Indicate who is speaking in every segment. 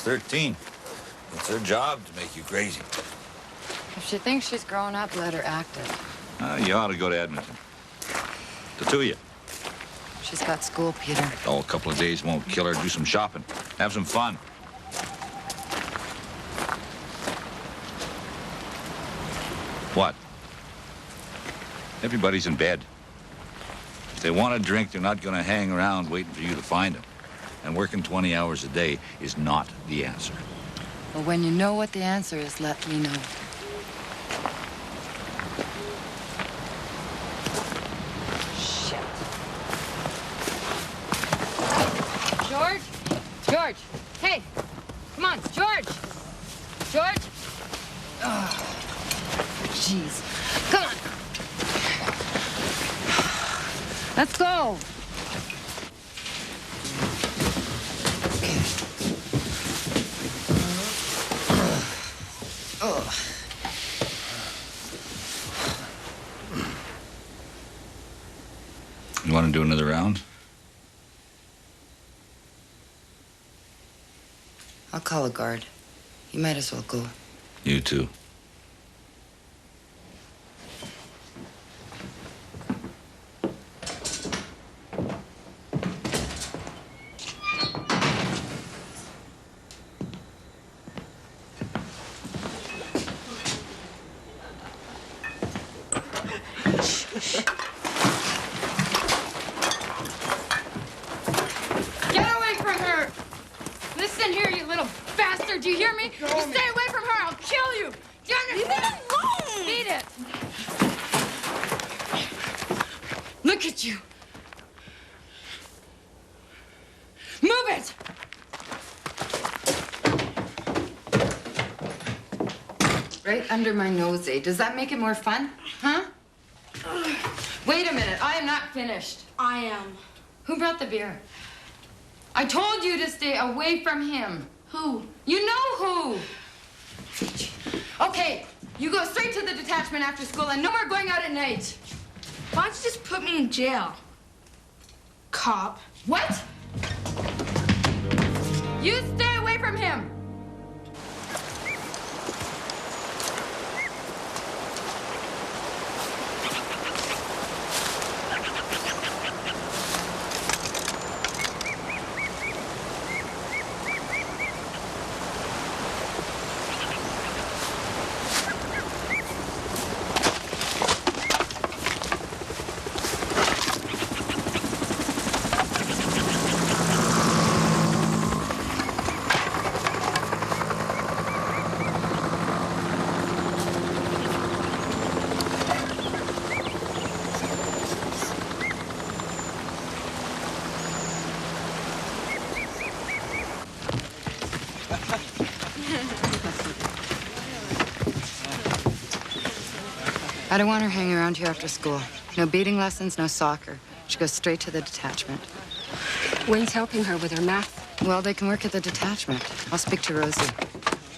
Speaker 1: 13. It's her job to make you crazy.
Speaker 2: If she thinks she's grown up, let her act it.
Speaker 1: You ought to go to Edmonton. The two of you.
Speaker 2: She's got school, Peter.
Speaker 1: Oh, a couple of days won't kill her. Do some shopping. Have some fun. What? Everybody's in bed. If they want a drink, they're not going to hang around waiting for you to find them. And working 20 hours a day is not the answer.
Speaker 2: Well, when you know what the answer is, let me know. Shit. George? George! Hey! Come on, George! George? Oh, jeez. Come on! Let's go!
Speaker 1: You want to do another round?
Speaker 2: I'll call a guard. You might as well go.
Speaker 1: You too.
Speaker 2: Get away from her! Listen here, you little bastard. Do you hear me? You stay away from her. I'll kill you. Do you understand? Leave me alone! Beat it. Look at you. Move it! Right under my nose, eh? Does that make it more fun? Huh? Wait a minute. I am not finished.
Speaker 3: I am.
Speaker 2: Who brought the beer? I told you to stay away from him.
Speaker 3: Who?
Speaker 2: You know who. Okay, you go straight to the detachment after school and no more going out at night.
Speaker 3: Why don't you just put me in jail? Cop.
Speaker 2: What? You stay away from him. I don't want her hanging around here after school. No beating lessons, no soccer. She goes straight to the detachment.
Speaker 4: Wayne's helping her with her math.
Speaker 2: Well, they can work at the detachment. I'll speak to Rosie.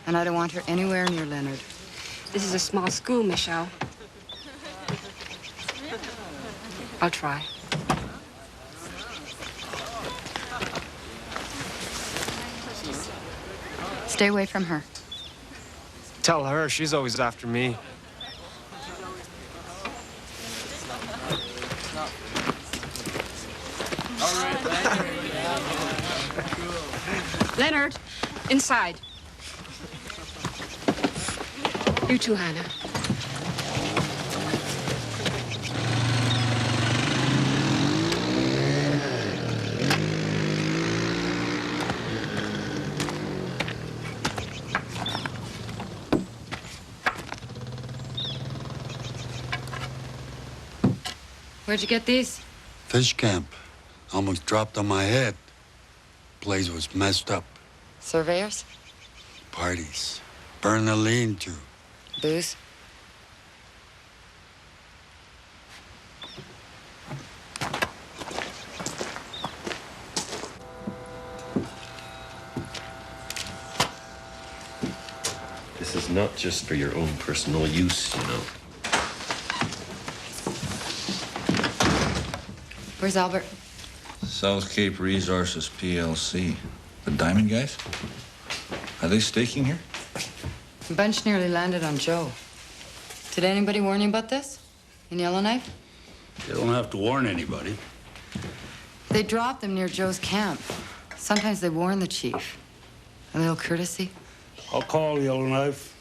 Speaker 2: And I don't want her anywhere near Leonard.
Speaker 4: This is a small school, Michelle. I'll try.
Speaker 2: Stay away from her.
Speaker 5: Tell her, she's always after me.
Speaker 4: Leonard, inside. You too, Hannah.
Speaker 2: Where'd you get these?
Speaker 6: Fish camp. Almost dropped on my head. Place was messed up.
Speaker 2: Surveyors?
Speaker 6: Parties. Burn the lean-to.
Speaker 2: Booze?
Speaker 7: This is not just for your own personal use, you know.
Speaker 2: Where's Albert?
Speaker 1: South Cape Resources, PLC. The diamond guys? Are they staking here?
Speaker 2: The bunch nearly landed on Joe. Did anybody warn you about this? In Yellowknife?
Speaker 6: You don't have to warn anybody.
Speaker 2: They dropped them near Joe's camp. Sometimes they warn the chief. A little courtesy.
Speaker 6: I'll call Yellowknife.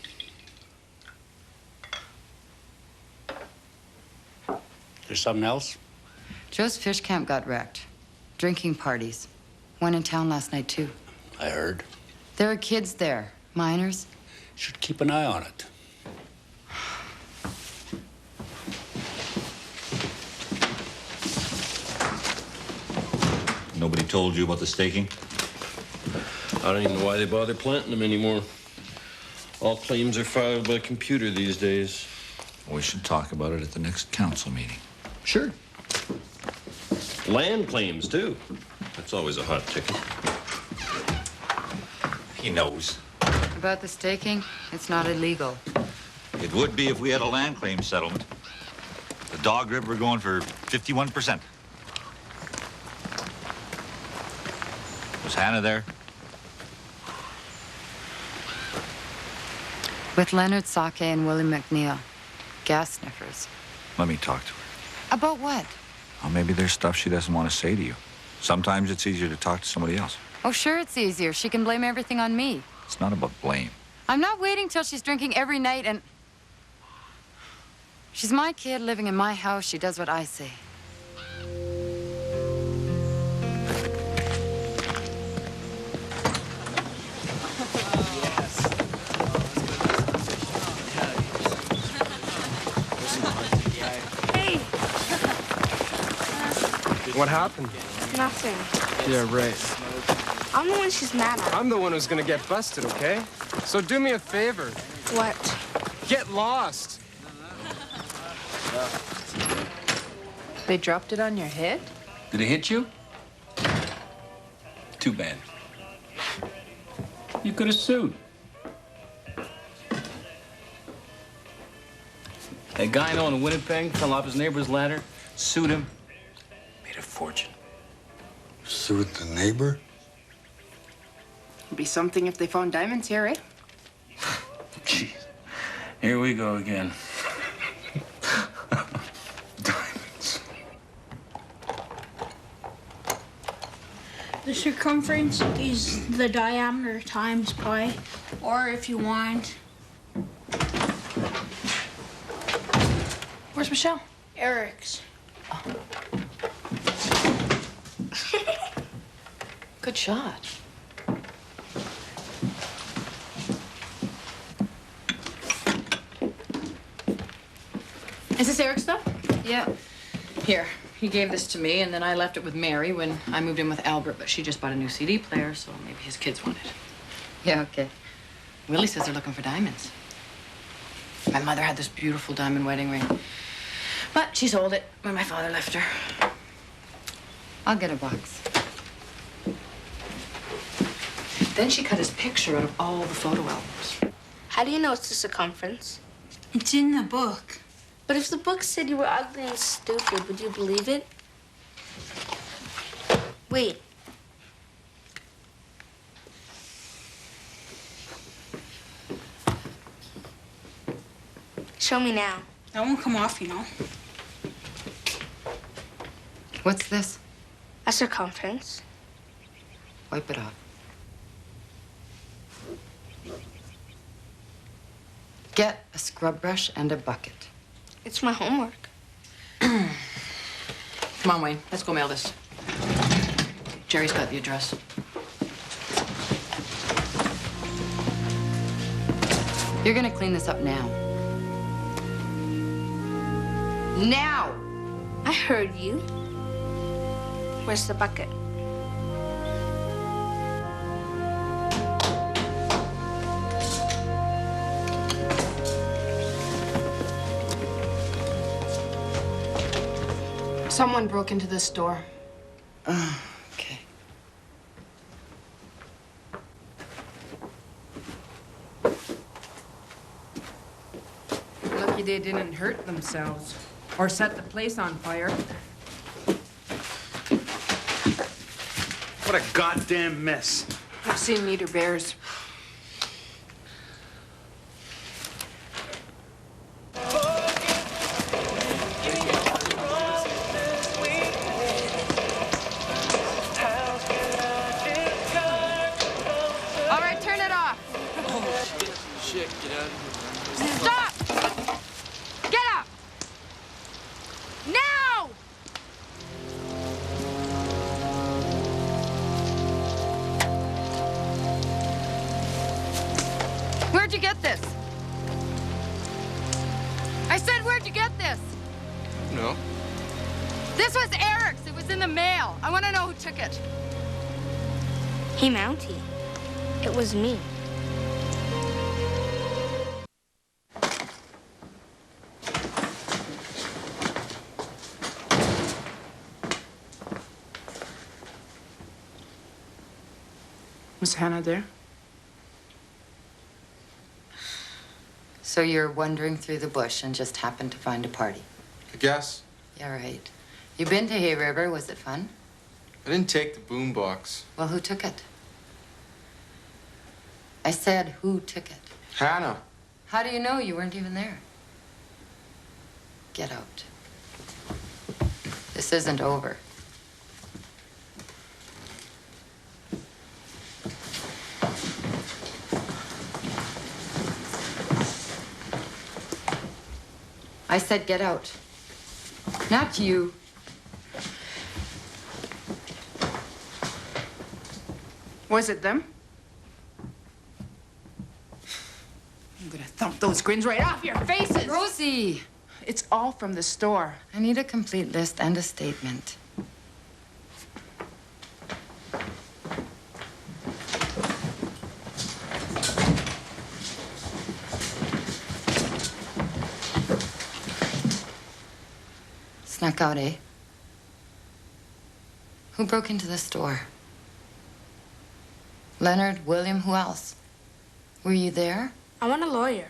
Speaker 6: There's something else?
Speaker 2: Joe's fish camp got wrecked. Drinking parties. One in town last night, too.
Speaker 6: I heard.
Speaker 2: There are kids there, minors.
Speaker 6: Should keep an eye on it.
Speaker 1: Nobody told you about the staking?
Speaker 7: I don't even know why they bother planting them anymore. All claims are filed by computer these days.
Speaker 1: We should talk about it at the next council meeting.
Speaker 7: Sure. Land claims, too. That's always a hot ticket.
Speaker 1: He knows.
Speaker 2: About the staking, it's not illegal.
Speaker 1: It would be if we had a land claim settlement. The Dog River going for 51%. Was Hannah there?
Speaker 2: With Leonard Sake and Willie McNeil. Gas sniffers.
Speaker 1: Let me talk to her.
Speaker 2: About what?
Speaker 1: Well, maybe there's stuff she doesn't want to say to you. Sometimes it's easier to talk to somebody else.
Speaker 2: Oh, sure it's easier. She can blame everything on me.
Speaker 1: It's not about blame.
Speaker 2: I'm not waiting till she's drinking every night and... She's my kid living in my house. She does what I say.
Speaker 3: Hey,
Speaker 5: What happened?
Speaker 3: nothing.
Speaker 5: Yeah, right.
Speaker 3: I'm the one she's mad at.
Speaker 5: I'm the one who's gonna get busted, okay? So do me a favor.
Speaker 3: What?
Speaker 5: Get lost.
Speaker 8: They dropped it on your head?
Speaker 9: Did it hit you? Too bad. You could have sued. That guy I know in Winnipeg fell off his neighbor's ladder, sued him, made a fortune.
Speaker 6: Sued the neighbor?
Speaker 4: It'd be something if they found diamonds here, eh?
Speaker 9: Jeez. Here we go again. Diamonds.
Speaker 10: The circumference is the diameter times pi, or if you want.
Speaker 8: Where's Michelle?
Speaker 10: Eric's.
Speaker 8: Good shot. Is this Eric's stuff?
Speaker 2: Yeah.
Speaker 8: Here. He gave this to me, and then I left it with Mary when I moved in with Albert, but she just bought a new CD player, so maybe his kids want it.
Speaker 2: Yeah, okay.
Speaker 8: Willie says they're looking for diamonds. My mother had this beautiful diamond wedding ring, but she sold it when my father left her.
Speaker 2: I'll get a box.
Speaker 8: Then she cut his picture out of all the photo albums.
Speaker 3: How do you know it's the circumference?
Speaker 10: It's in the book.
Speaker 3: But if the book said you were ugly and stupid, would you believe it? Wait. Show me now.
Speaker 10: That won't come off, you know.
Speaker 2: What's this?
Speaker 3: A circumference.
Speaker 2: Wipe it off. Get a scrub brush and a bucket.
Speaker 3: It's my homework.
Speaker 8: Come on, Wayne. Let's go mail this. Jerry's got the address.
Speaker 2: You're gonna clean this up now. Now!
Speaker 3: I heard you. Where's the bucket?
Speaker 4: Someone broke into this door.
Speaker 2: Okay.
Speaker 4: Lucky they didn't hurt themselves or set the place on fire.
Speaker 5: What a goddamn mess.
Speaker 4: I've seen meter bears.
Speaker 2: I said, where'd you get this?
Speaker 5: No.
Speaker 2: This was Eric's. It was in the mail. I want to know who took it.
Speaker 10: Hey, Mountie. It was me.
Speaker 4: Was Hannah there?
Speaker 8: So you're wandering through the bush and just happened to find a party?
Speaker 5: I guess.
Speaker 8: Yeah, right. You been to Hay River? Was it fun?
Speaker 5: I didn't take the boom box.
Speaker 8: Well, who took it? I said, who took it?
Speaker 5: Hannah.
Speaker 8: How do you know you weren't even there? Get out. This isn't over. I said get out. Not you.
Speaker 4: Was it them? I'm gonna thump those grins right off your faces.
Speaker 8: Rosie!
Speaker 4: It's all from the store.
Speaker 8: I need a complete list and a statement. Snuck out, eh? Who broke into the store? Leonard, William, who else? Were you there?
Speaker 10: I want a lawyer.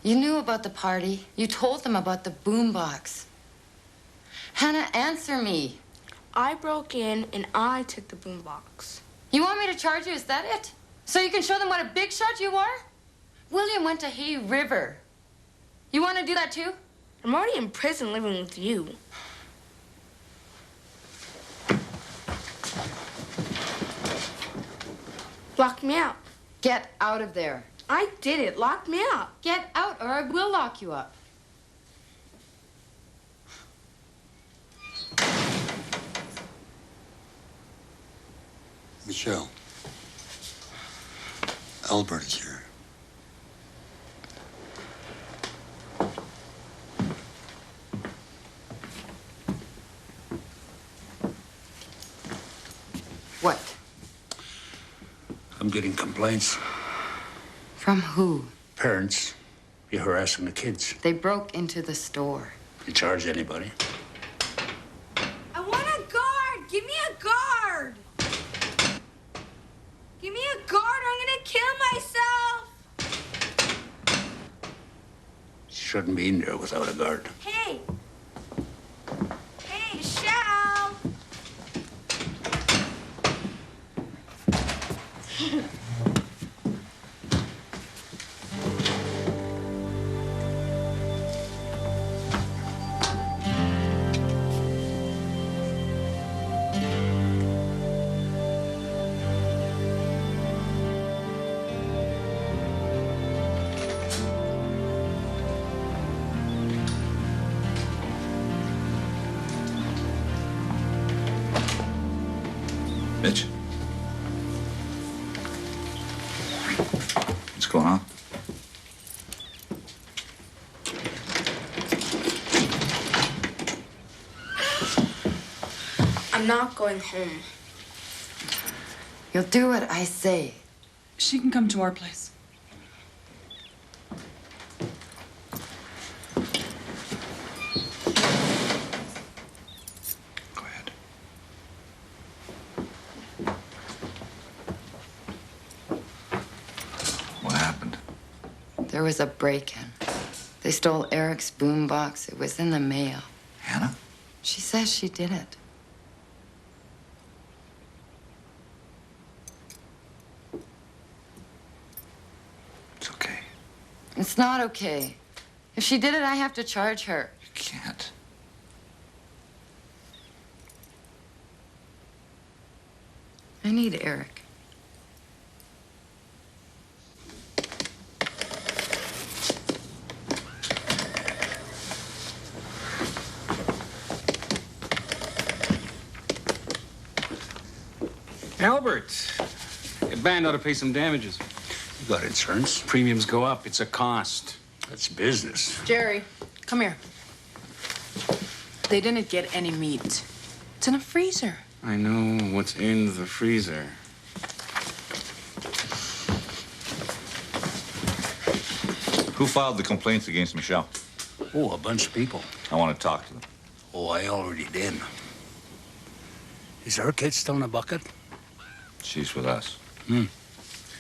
Speaker 8: You knew about the party. You told them about the boombox. Hannah, answer me.
Speaker 10: I broke in and I took the boombox.
Speaker 8: You want me to charge you? Is that it? So you can show them what a big shot you are? William went to Hay River. You want to do that too?
Speaker 10: I'm already in prison living with you. Lock me out.
Speaker 8: Get out of there.
Speaker 10: I did it. Lock me out.
Speaker 8: Get out or I will lock you up.
Speaker 6: Michelle. Albert is here.
Speaker 8: What?
Speaker 11: I'm getting complaints.
Speaker 8: From who?
Speaker 11: Parents, you're harassing the kids.
Speaker 8: They broke into the store.
Speaker 11: You charge anybody?
Speaker 10: I want a guard. Give me a guard. Give me a guard. I'm gonna kill myself.
Speaker 11: Shouldn't be in there without a guard.
Speaker 10: Hey. Hey, Michelle.
Speaker 1: Mitch? What's going on?
Speaker 10: I'm not going home.
Speaker 8: You'll do what I say.
Speaker 12: She can come to our place.
Speaker 1: Go ahead. What happened?
Speaker 8: There was a break-in. They stole Eric's boombox. It was in the mail.
Speaker 1: Hannah?
Speaker 8: She says she did it.
Speaker 1: It's okay.
Speaker 8: It's not okay. If she did it, I have to charge her.
Speaker 1: You can't.
Speaker 8: I need Eric.
Speaker 9: Albert, your band ought to pay some damages.
Speaker 11: You got insurance?
Speaker 9: Premiums go up. It's a cost.
Speaker 11: That's business.
Speaker 4: Jerry, come here. They didn't get any meat. It's in a freezer.
Speaker 9: I know what's in the freezer.
Speaker 1: Who filed the complaints against Michelle?
Speaker 11: Oh, a bunch of people.
Speaker 1: I want to talk to them.
Speaker 11: Oh, I already did. Is her kid still in a bucket?
Speaker 1: She's with us.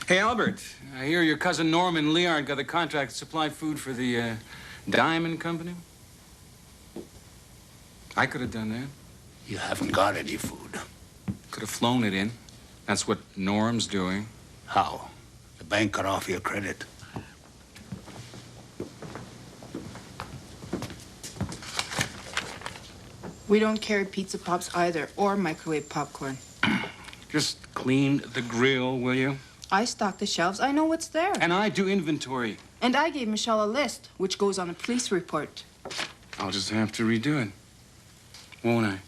Speaker 9: Hey, Albert, I hear your cousin Norm and Leard got a contract to supply food for the Diamond Company. I could have done that.
Speaker 11: You haven't got any food.
Speaker 9: Could have flown it in. That's what Norm's doing.
Speaker 11: How? The bank cut off your credit.
Speaker 4: We don't carry pizza pops either, or microwave popcorn.
Speaker 9: Just clean the grill, will you?
Speaker 4: I stock the shelves. I know what's there.
Speaker 9: And I do inventory.
Speaker 4: And I gave Michelle a list, which goes on a police report.
Speaker 9: I'll just have to redo it, won't I?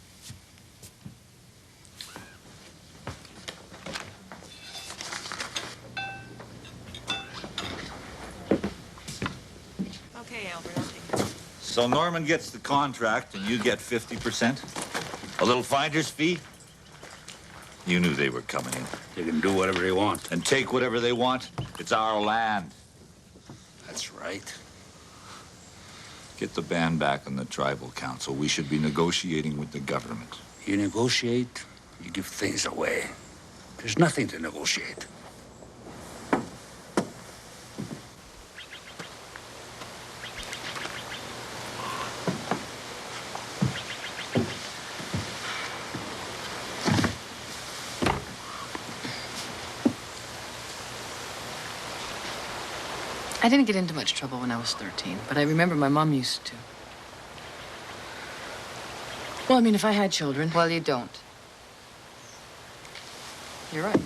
Speaker 13: Okay, Albert, I'll take it.
Speaker 1: So Norman gets the contract and you get 50%? A little finder's fee? You knew they were coming in.
Speaker 11: They can do whatever they want.
Speaker 1: And take whatever they want. It's our land.
Speaker 11: That's right.
Speaker 1: Get the band back in the tribal council. We should be negotiating with the government.
Speaker 11: You negotiate, you give things away. There's nothing to negotiate.
Speaker 8: I didn't get into much trouble when I was 13, but I remember my mom used to. Well, I mean, if I had children...
Speaker 2: Well, you don't.
Speaker 8: You're right.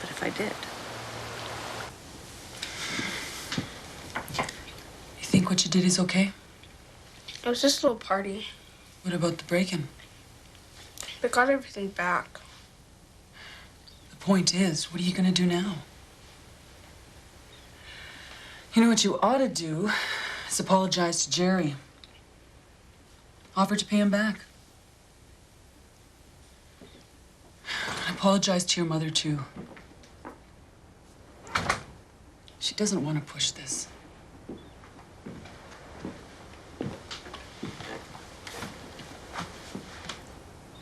Speaker 8: But if I did...
Speaker 12: You think what you did is okay?
Speaker 10: It was just a little party.
Speaker 12: What about the break-in?
Speaker 10: They got everything back.
Speaker 12: The point is, what are you gonna do now? You know what you ought to do is apologize to Jerry. Offer to pay him back. And apologize to your mother, too. She doesn't want to push this.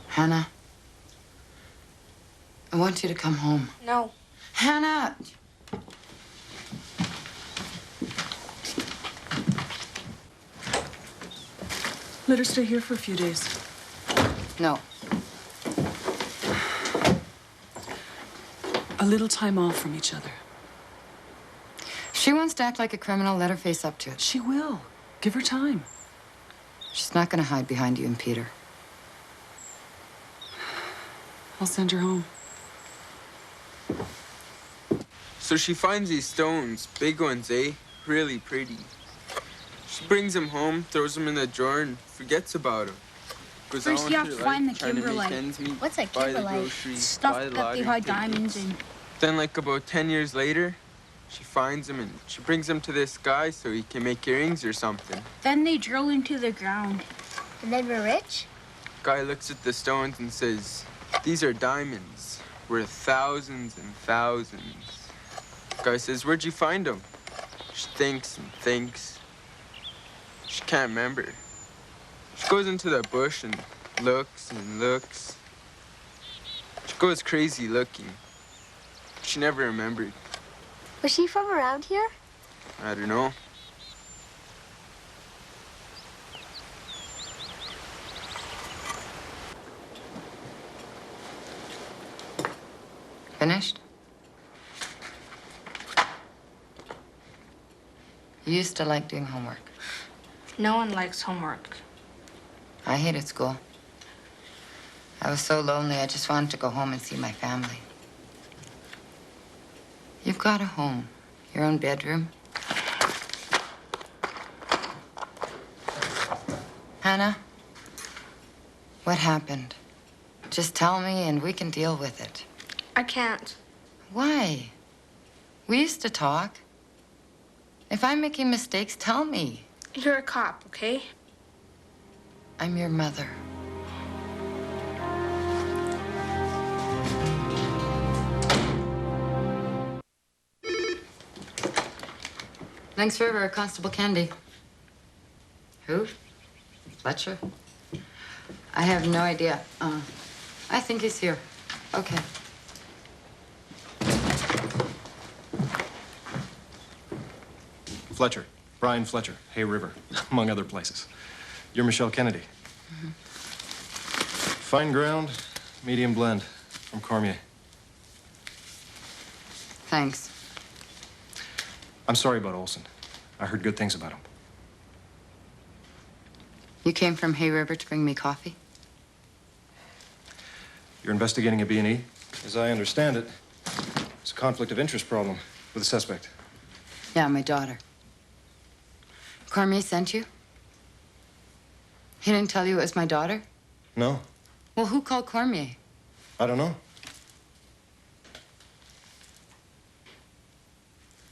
Speaker 8: Hannah, I want you to come home.
Speaker 10: No.
Speaker 8: Hannah!
Speaker 12: Let her stay here for a few days.
Speaker 8: No.
Speaker 12: A little time off from each other.
Speaker 2: She wants to act like a criminal. Let her face up to it.
Speaker 12: She will. Give her time.
Speaker 2: She's not going to hide behind you and Peter.
Speaker 12: I'll send her home.
Speaker 14: So she finds these stones, big ones, eh? Really pretty. She brings them home, throws them in the drawer, and forgets about them. Goes
Speaker 10: First,
Speaker 14: on
Speaker 10: you have
Speaker 14: through
Speaker 10: to find
Speaker 14: life,
Speaker 10: the
Speaker 14: trying to make
Speaker 10: kimberlite.
Speaker 14: ends meet,
Speaker 10: What's a
Speaker 14: buy the
Speaker 10: kimberlite?
Speaker 14: groceries,
Speaker 10: Stuff
Speaker 14: buy the
Speaker 10: that they
Speaker 14: lottery
Speaker 10: hide
Speaker 14: tickets.
Speaker 10: diamonds in.
Speaker 14: Then, like about 10 years later, she finds them and she brings them to this guy so he can make earrings or something.
Speaker 10: Then they drill into the ground.
Speaker 15: And then we're rich?
Speaker 14: Guy looks at the stones and says, "These are diamonds, worth thousands and thousands." Guy says, "Where'd you find them?" She thinks and thinks. She can't remember. She goes into the bush and looks and looks. She goes crazy looking. She never remembered.
Speaker 15: Was she from around here?
Speaker 14: I don't know.
Speaker 2: Finished? You used to like doing homework.
Speaker 10: No one likes homework.
Speaker 2: I hated school. I was so lonely, I just wanted to go home and see my family. You've got a home, your own bedroom. Hannah, what happened?
Speaker 8: Just tell me and we can deal with it.
Speaker 3: I can't.
Speaker 8: Why? We used to talk. If I'm making mistakes, tell me.
Speaker 3: You're a cop, okay?
Speaker 8: I'm your mother. Lynx River, Constable Candy. Who? Fletcher? I have no idea. I think he's here. Okay.
Speaker 5: Fletcher. Brian Fletcher, Hay River, among other places. You're Michelle Kennedy.
Speaker 8: Mm-hmm.
Speaker 5: Fine ground, medium blend from Cormier.
Speaker 8: Thanks.
Speaker 5: I'm sorry about Olson. I heard good things about him.
Speaker 8: You came from Hay River to bring me coffee?
Speaker 5: You're investigating a B&E? As I understand it, it's a conflict of interest problem with the suspect.
Speaker 8: Yeah, my daughter. Cormier sent you? He didn't tell you it was my daughter?
Speaker 5: No,
Speaker 8: Well, who called Cormier?
Speaker 5: I don't know.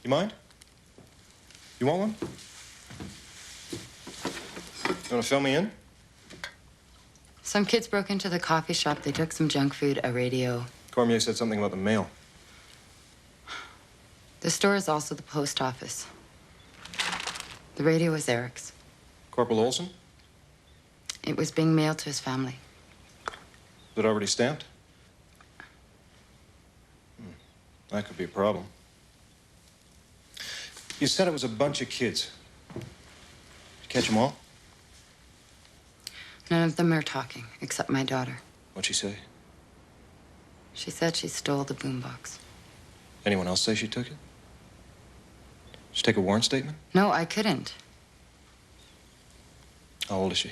Speaker 5: You mind? You want one? You want to fill me in?
Speaker 8: Some kids broke into the coffee shop. They took some junk food, a radio.
Speaker 5: Cormier said something about the mail.
Speaker 8: The store is also the post office. The radio was Eric's.
Speaker 5: Corporal Olson?
Speaker 8: It was being mailed to his family.
Speaker 5: Is it already stamped? That could be a problem. You said it was a bunch of kids. Did you catch them all?
Speaker 8: None of them are talking, except my daughter.
Speaker 5: What'd she say?
Speaker 8: She said she stole the boombox.
Speaker 5: Anyone else say she took it? Did she take a warrant statement?
Speaker 8: No, I couldn't.
Speaker 5: How old is she?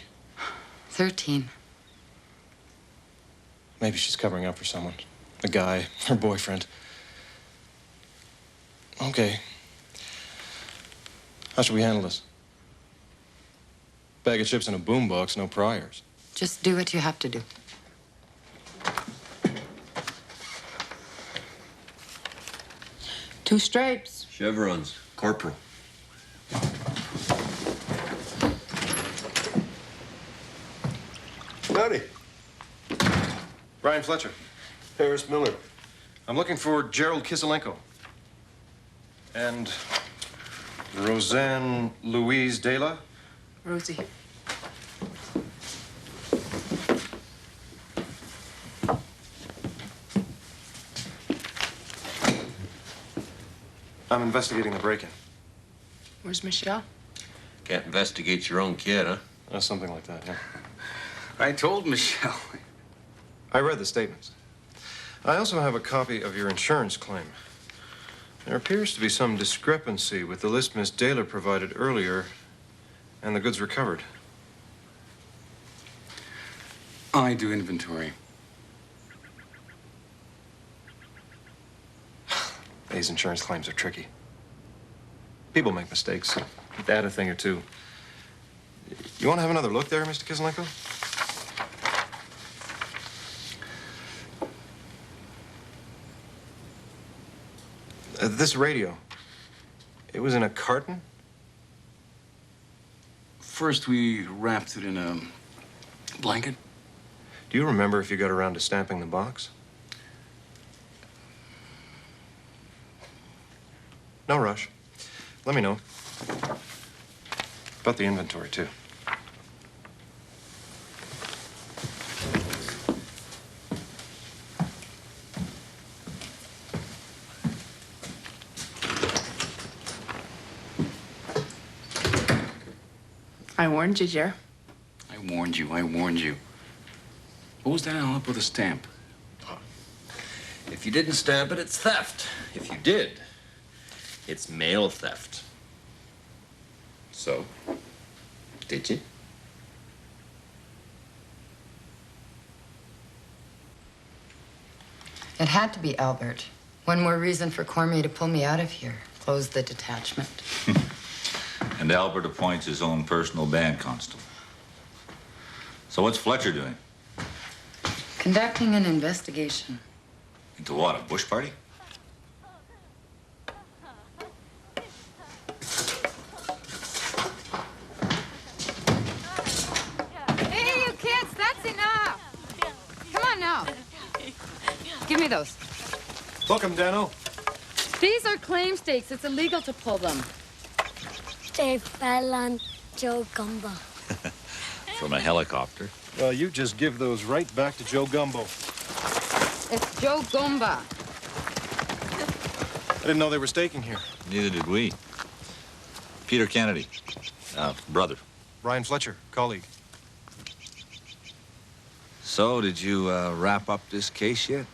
Speaker 8: 13.
Speaker 5: Maybe she's covering up for someone. A guy, her boyfriend. Okay. How should we handle this? Bag of chips in a boombox, no priors.
Speaker 8: Just do what you have to do.
Speaker 12: Two stripes.
Speaker 7: Chevrons. Corporal.
Speaker 13: Howdy.
Speaker 5: Brian Fletcher.
Speaker 13: Harris Miller.
Speaker 5: I'm looking for Gerald Kiselenko. And Roseanne Louise Dela.
Speaker 12: Rosie.
Speaker 5: I'm investigating the break-in.
Speaker 12: Where's Michelle?
Speaker 7: Can't investigate your own kid, huh?
Speaker 5: Something like that, yeah.
Speaker 9: I told Michelle.
Speaker 5: I read the statements. I also have a copy of your insurance claim. There appears to be some discrepancy with the list Miss Daler provided earlier and the goods recovered.
Speaker 9: I do inventory.
Speaker 5: These insurance claims are tricky. People make mistakes. Add a thing or two. You want to have another look there, Mr. Kiselenko? This radio, it was in a carton?
Speaker 9: First, we wrapped it in a blanket.
Speaker 5: Do you remember if you got around to stamping the box? No rush. Let me know. About the inventory, too.
Speaker 12: I warned you, Jer.
Speaker 9: I warned you. I warned you. What was that envelope with a stamp?
Speaker 7: If you didn't stamp it, it's theft. If you did, it's mail theft. So, did you?
Speaker 8: It had to be Albert. One more reason for Cormier to pull me out of here. Close the detachment.
Speaker 1: And Albert appoints his own personal band constable. So what's Fletcher doing?
Speaker 8: Conducting an investigation.
Speaker 1: Into what, a bush party?
Speaker 2: Hey, you kids, that's enough. Come on now. Give me those.
Speaker 5: Welcome, Dano.
Speaker 2: These are claim stakes. It's illegal to pull them.
Speaker 15: They fell on Joe Gumbo.
Speaker 1: From a helicopter.
Speaker 5: Well, you just give those right back to Joe Gumbo.
Speaker 2: It's Joe Gumba.
Speaker 5: I didn't know they were staking here.
Speaker 1: Neither did we. Peter Kennedy, brother.
Speaker 5: Brian Fletcher, colleague.
Speaker 1: So, did you wrap up this case yet?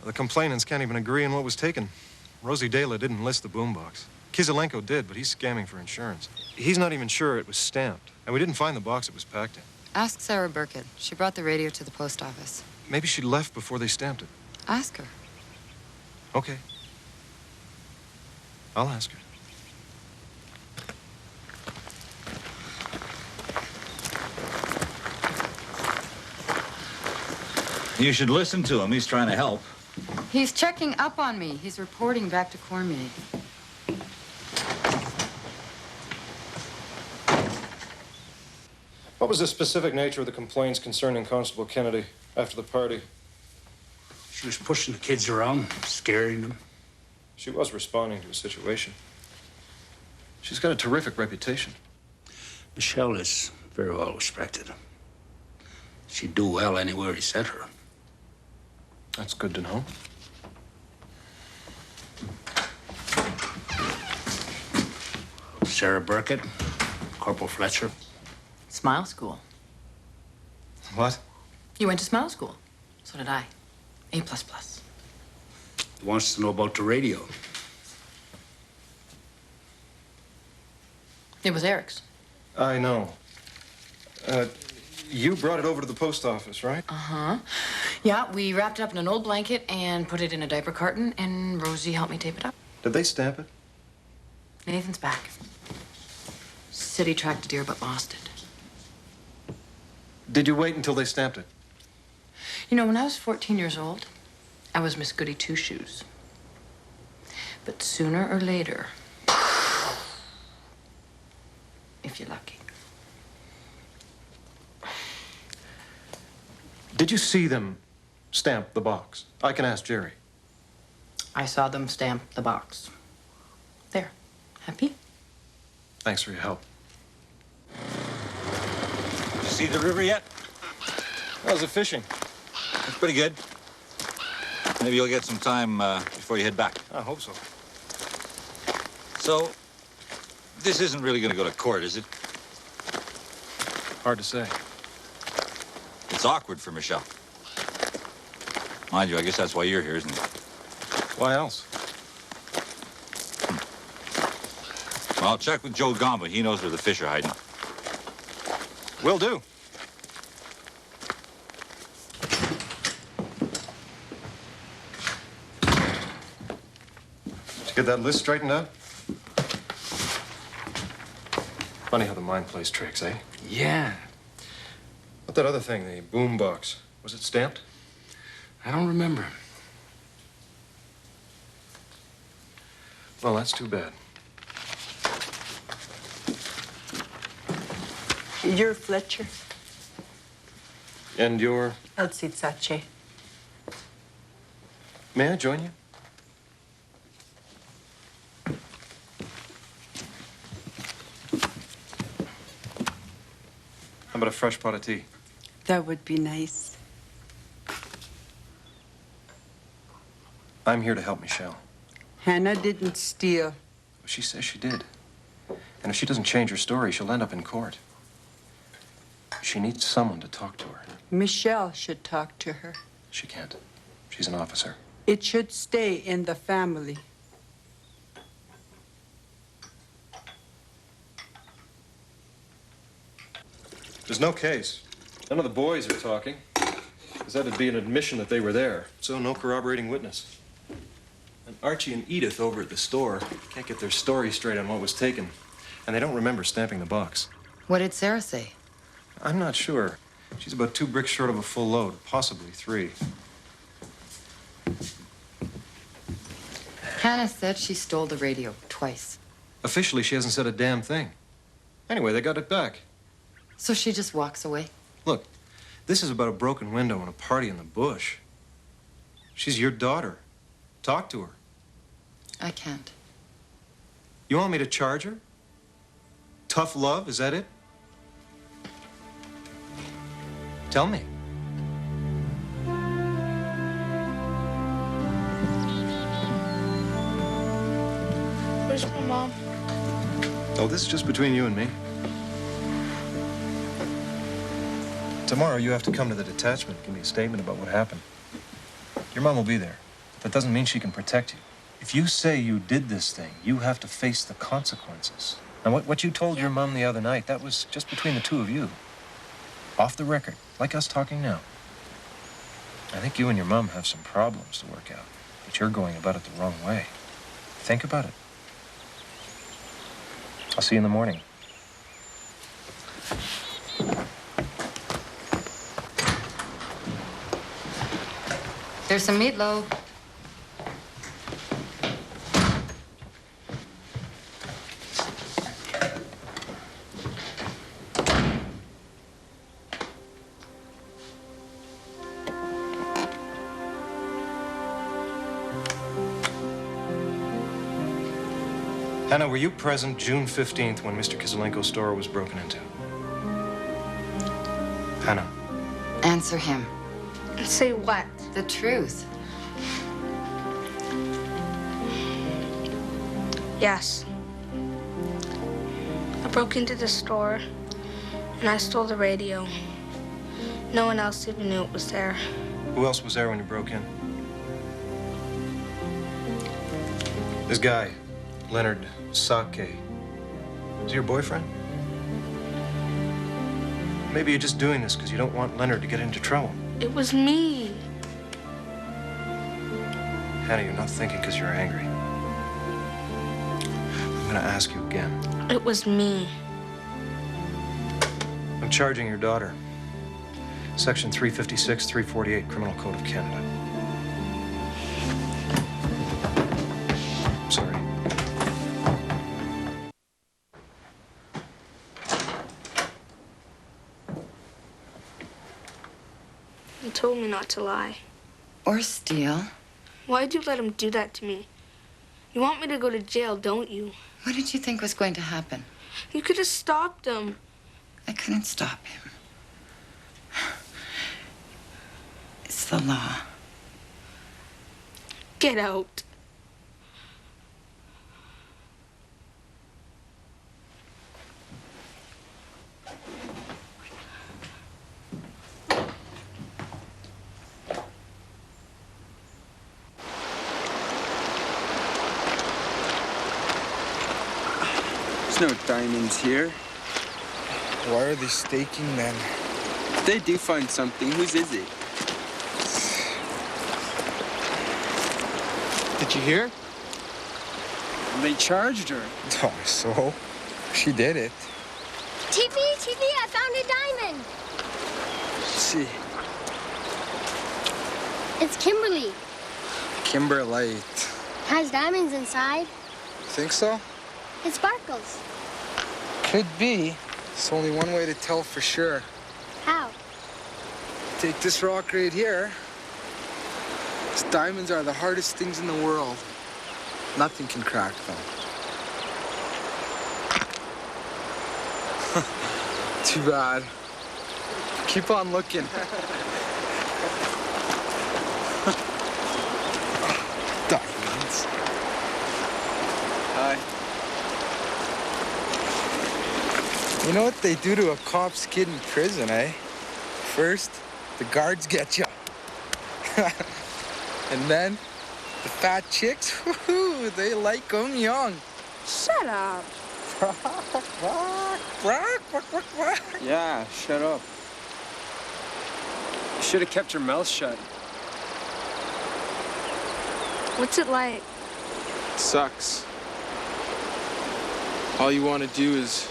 Speaker 5: The complainants can't even agree on what was taken. Rosie Dela didn't list the boombox. Kizilenko did, but he's scamming for insurance. He's not even sure it was stamped, and we didn't find the box it was packed in.
Speaker 8: Ask Sarah Burkett. She brought the radio to the post office.
Speaker 5: Maybe she left before they stamped it.
Speaker 8: Ask her.
Speaker 5: Okay. I'll ask her.
Speaker 1: You should listen to him. He's trying to help.
Speaker 8: He's checking up on me. He's reporting back to Cormier.
Speaker 5: What was the specific nature of the complaints concerning Constable Kennedy after the party?
Speaker 11: She was pushing the kids around, scaring them.
Speaker 5: She was responding to a situation. She's got a terrific reputation.
Speaker 11: Michelle is very well respected. She'd do well anywhere he sent her.
Speaker 5: That's good to know.
Speaker 11: Sarah Burkett, Corporal Fletcher.
Speaker 8: Smile school.
Speaker 5: What?
Speaker 8: You went to smile school. So did I. A++.
Speaker 11: He wants to know about the radio.
Speaker 8: It was Eric's.
Speaker 5: I know. You brought it over to the post office, right?
Speaker 8: Uh-huh. Yeah, we wrapped it up in an old blanket and put it in a diaper carton, and Rosie helped me tape it up.
Speaker 5: Did they stamp it?
Speaker 8: Nathan's back. Said he tracked a deer but lost it.
Speaker 5: Did you wait until they stamped it?
Speaker 8: You know, when I was 14 years old, I was Miss Goody Two-Shoes. But sooner or later, if you're lucky.
Speaker 5: Did you see them stamp the box? I can ask Jerry.
Speaker 8: I saw them stamp the box. There. Happy?
Speaker 5: Thanks for your help.
Speaker 1: Did you see the river yet?
Speaker 5: How's the fishing?
Speaker 1: It's pretty good. Maybe you'll get some time before you head back.
Speaker 5: I hope so.
Speaker 1: So, this isn't really going to go to court, is it?
Speaker 5: Hard to say.
Speaker 1: It's awkward for Michelle. Mind you, I guess that's why you're here, isn't it?
Speaker 5: Why else?
Speaker 1: Well, I'll check with Joe Gomba. He knows where the fish are hiding.
Speaker 5: Will do. Did you get that list straightened out? Funny how the mind plays tricks, eh?
Speaker 11: Yeah.
Speaker 5: What that other thing, the boom box? Was it stamped?
Speaker 11: I don't remember.
Speaker 5: Well, that's too bad.
Speaker 13: You're Fletcher.
Speaker 5: And you're?
Speaker 13: Elsie Tsache.
Speaker 5: May I join you? How about a fresh pot of tea?
Speaker 13: That would be nice.
Speaker 5: I'm here to help Michelle.
Speaker 13: Hannah didn't steal.
Speaker 5: She says she did. And if she doesn't change her story, she'll end up in court. She needs someone to talk to her.
Speaker 13: Michelle should talk to her.
Speaker 5: She can't. She's an officer.
Speaker 13: It should stay in the family.
Speaker 5: There's no case. None of the boys are talking. Because that'd be an admission that they were there. So no corroborating witness. And Archie and Edith over at the store can't get their story straight on what was taken. And they don't remember stamping the box.
Speaker 8: What did Sarah say?
Speaker 5: I'm not sure. She's about 2 bricks short of a full load, possibly 3.
Speaker 4: Hannah said she stole the radio twice.
Speaker 5: Officially, she hasn't said a damn thing. Anyway, they got it back.
Speaker 4: So she just walks away?
Speaker 5: Look, this is about a broken window and a party in the bush. She's your daughter. Talk to her.
Speaker 4: I can't.
Speaker 5: You want me to charge her? Tough love, is that it? Tell me.
Speaker 3: Where's my mom?
Speaker 5: Oh, this is just between you and me. Tomorrow, you have to come to the detachment, give me a statement about what happened. Your mom will be there. That doesn't mean she can protect you. If you say you did this thing, you have to face the consequences. Now, what you told your mom the other night, that was just between the two of you. Off the record, like us talking now. I think you and your mom have some problems to work out, but you're going about it the wrong way. Think about it. I'll see you in the morning.
Speaker 4: There's some meatloaf.
Speaker 5: Hannah, were you present June 15th when Mr. Kiselenko's store was broken into? Hannah.
Speaker 4: Answer him.
Speaker 3: Say what?
Speaker 4: The truth.
Speaker 3: Yes. I broke into the store and I stole the radio. No one else even knew it was there.
Speaker 5: Who else was there when you broke in? This guy, Leonard Sake. Is he your boyfriend? Maybe you're just doing this because you don't want Leonard to get into trouble.
Speaker 3: It was me.
Speaker 5: Hannah, you're not thinking because you're angry. I'm going to ask you again.
Speaker 3: It was me.
Speaker 5: I'm charging your daughter. Section 356, 348, Criminal Code of Canada. I'm sorry.
Speaker 3: You told me not to lie.
Speaker 4: Or steal.
Speaker 3: Why'd you let him do that to me? You want me to go to jail, don't you?
Speaker 4: What did you think was going to happen?
Speaker 3: You could have stopped him.
Speaker 4: I couldn't stop him. It's the law.
Speaker 3: Get out.
Speaker 14: There's no diamonds here.
Speaker 16: Why are they staking then?
Speaker 14: If they do find something, whose is it?
Speaker 16: Did you hear?
Speaker 14: They charged her.
Speaker 16: Oh, so? She did it.
Speaker 15: TV, I found a diamond.
Speaker 16: Let's see.
Speaker 15: It's Kimberly.
Speaker 16: Kimberlite.
Speaker 15: Has diamonds inside.
Speaker 16: Think so?
Speaker 15: It sparkles.
Speaker 16: Could be. There's only one way to tell for sure.
Speaker 15: How?
Speaker 16: Take this rock right here. These diamonds are the hardest things in the world. Nothing can crack them. Too bad. Keep on looking. Diamonds.
Speaker 14: Hi.
Speaker 16: You know what they do to a cop's kid in prison, eh? First, the guards get you. And then, the fat chicks, woohoo, they like 'em young.
Speaker 3: Shut up.
Speaker 14: Yeah, shut up.
Speaker 9: You should have kept your mouth shut.
Speaker 3: What's it like?
Speaker 14: Sucks. All you want to do is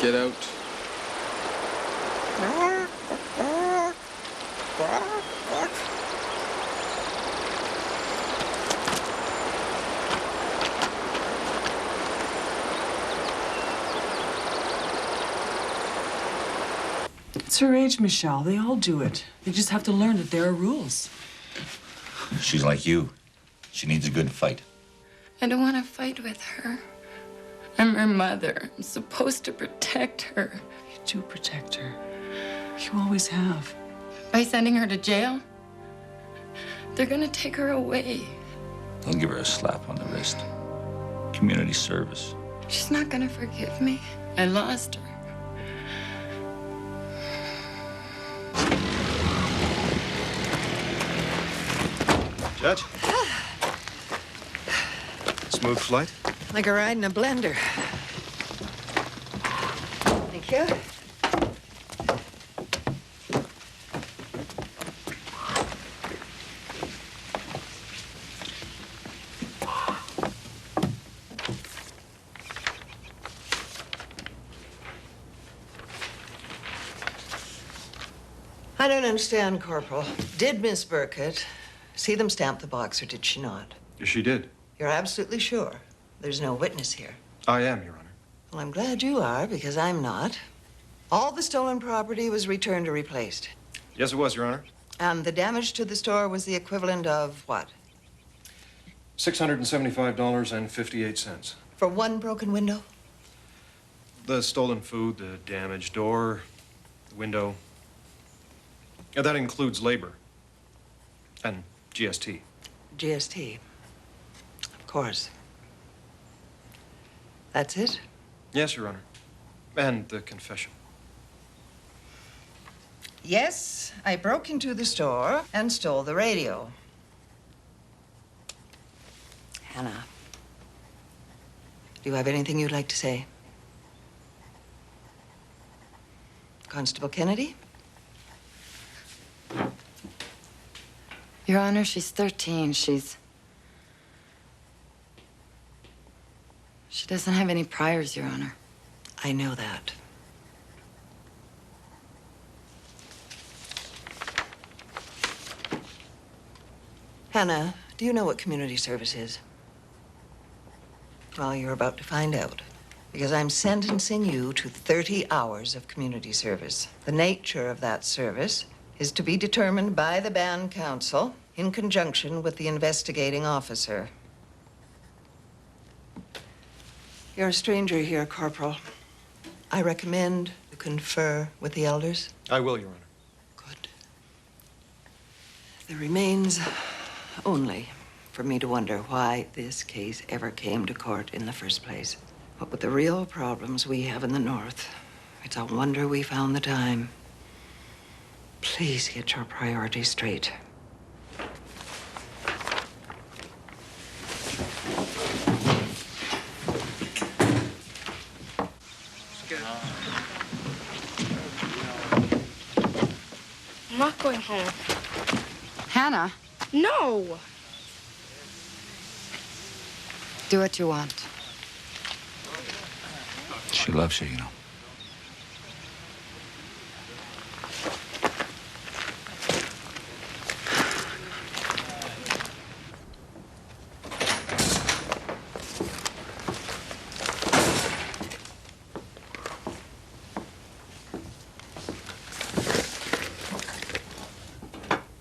Speaker 14: get out.
Speaker 12: It's her age, Michelle. They all do it. They just have to learn that there are rules.
Speaker 1: She's like you. She needs a good fight.
Speaker 2: I don't want to fight with her. I'm her mother. I'm supposed to protect her.
Speaker 12: You do protect her. You always have.
Speaker 2: By sending her to jail, they're gonna take her away.
Speaker 1: They'll give her a slap on the wrist. Community service.
Speaker 2: She's not gonna forgive me. I lost her.
Speaker 5: Judge? Smooth flight?
Speaker 17: Like a ride in a blender. Thank you. I don't understand, Corporal. Did Miss Burkett see them stamp the box, or did she not?
Speaker 5: She did.
Speaker 17: You're absolutely sure? There's no witness here.
Speaker 5: I am, Your Honor.
Speaker 17: Well, I'm glad you are, because I'm not. All the stolen property was returned or replaced.
Speaker 5: Yes, it was, Your Honor.
Speaker 17: And the damage to the store was the equivalent of what?
Speaker 5: $675.58.
Speaker 17: For one broken window?
Speaker 5: The stolen food, the damaged door, the window. Yeah, that includes labor. And GST.
Speaker 17: GST. Of course. That's it?
Speaker 5: Yes, Your Honor. And the confession.
Speaker 17: Yes, I broke into the store and stole the radio. Hannah, do you have anything you'd like to say? Constable Kennedy?
Speaker 8: Your Honor, she's 13. She doesn't have any priors, Your Honor.
Speaker 17: I know that. Hannah, do you know what community service is? Well, you're about to find out. Because I'm sentencing you to 30 hours of community service. The nature of that service is to be determined by the band council in conjunction with the investigating officer. You're a stranger here, Corporal. I recommend you confer with the elders.
Speaker 5: I will, Your Honor.
Speaker 17: Good. There remains only for me to wonder why this case ever came to court in the first place. But with the real problems we have in the North, it's a wonder we found the time. Please get your priorities straight.
Speaker 3: I'm not going home.
Speaker 8: Hannah,
Speaker 3: No!
Speaker 8: do what you want.
Speaker 1: She loves you, you know.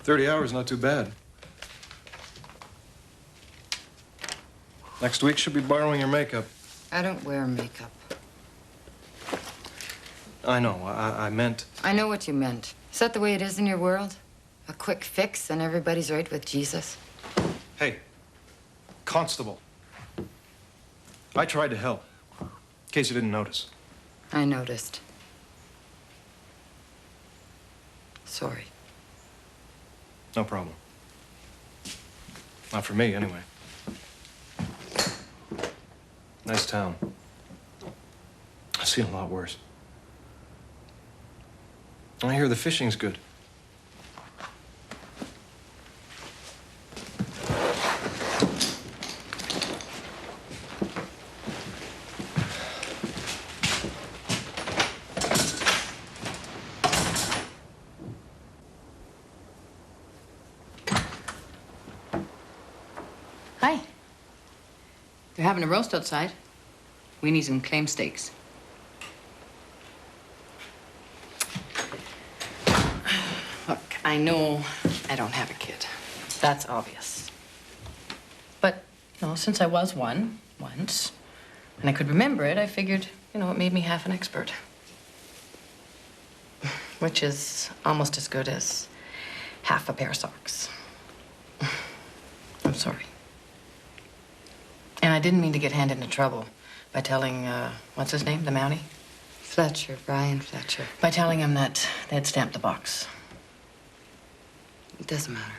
Speaker 5: $30 hours, not too bad. Next week, she'll be borrowing your makeup.
Speaker 8: I don't wear makeup.
Speaker 5: I know. I meant...
Speaker 8: I know what you meant. Is that the way it is in your world? A quick fix and everybody's right with Jesus?
Speaker 5: Hey, Constable. I tried to help. In case you didn't notice.
Speaker 8: I noticed. Sorry.
Speaker 5: No problem. Not for me, anyway. Nice town. I've seen a lot worse. I hear the fishing's good.
Speaker 8: They're having a roast outside. Weenies and claim steaks. Look, I know I don't have a kid. That's obvious. But, you know, since I was one once, and I could remember it, I figured, you know, it made me half an expert. Which is almost as good as half a pair of socks. I'm sorry. And I didn't mean to get Hand into trouble by telling, what's his name, the Mountie?
Speaker 17: Fletcher, Brian Fletcher.
Speaker 8: By telling him that they had stamped the box.
Speaker 17: It doesn't matter.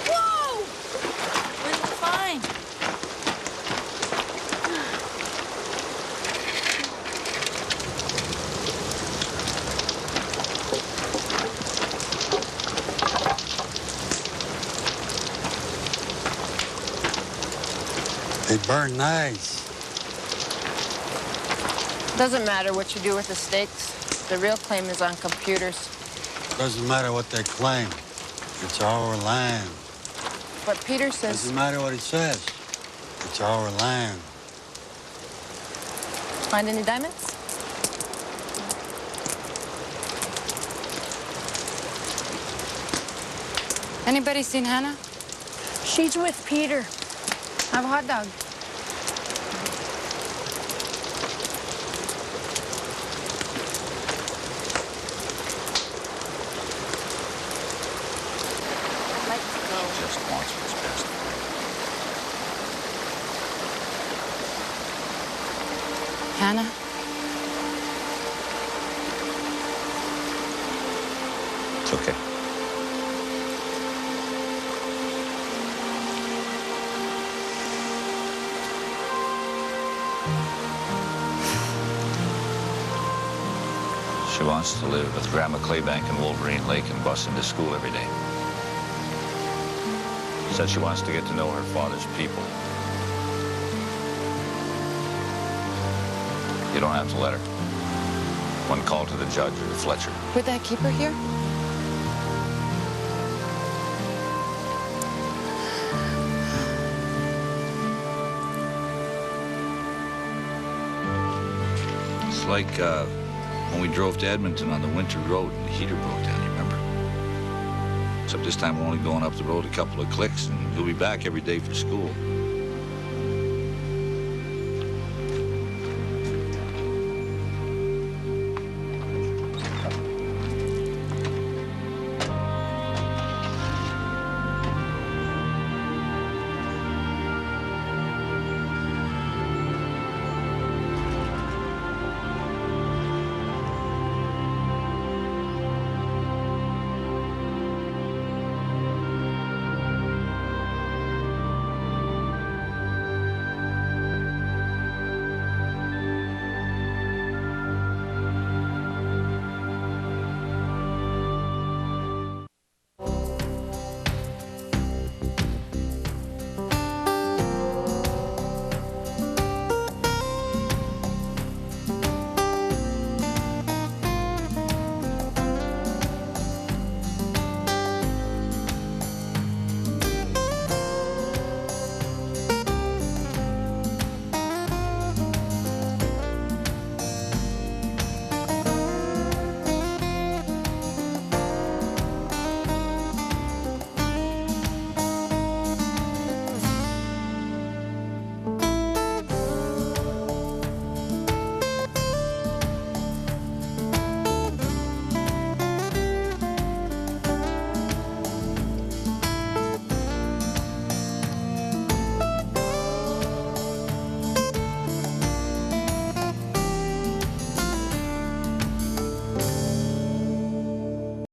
Speaker 10: Whoa! We're fine.
Speaker 6: They burn nice.
Speaker 18: Doesn't matter what you do with the steaks. The real claim is on computers.
Speaker 6: Doesn't matter what they claim. It's our land.
Speaker 18: But Peter says...
Speaker 6: Doesn't matter what he says. It's our land.
Speaker 18: Find any diamonds?
Speaker 2: Anybody seen Hannah?
Speaker 10: She's with Peter.
Speaker 2: Have a hot dog.
Speaker 1: Just wants what's best.
Speaker 2: Hannah?
Speaker 1: It's okay. She wants to live with Grandma Claybank in Wolverine Lake and bus into school every day. Said she wants to get to know her father's people. You don't have to let her. One call to the judge or to Fletcher.
Speaker 18: Would that keep her here?
Speaker 1: It's like when we drove to Edmonton on the winter road and the heater broke down, you remember? Except this time we're only going up the road a couple of clicks and we'll be back every day for school.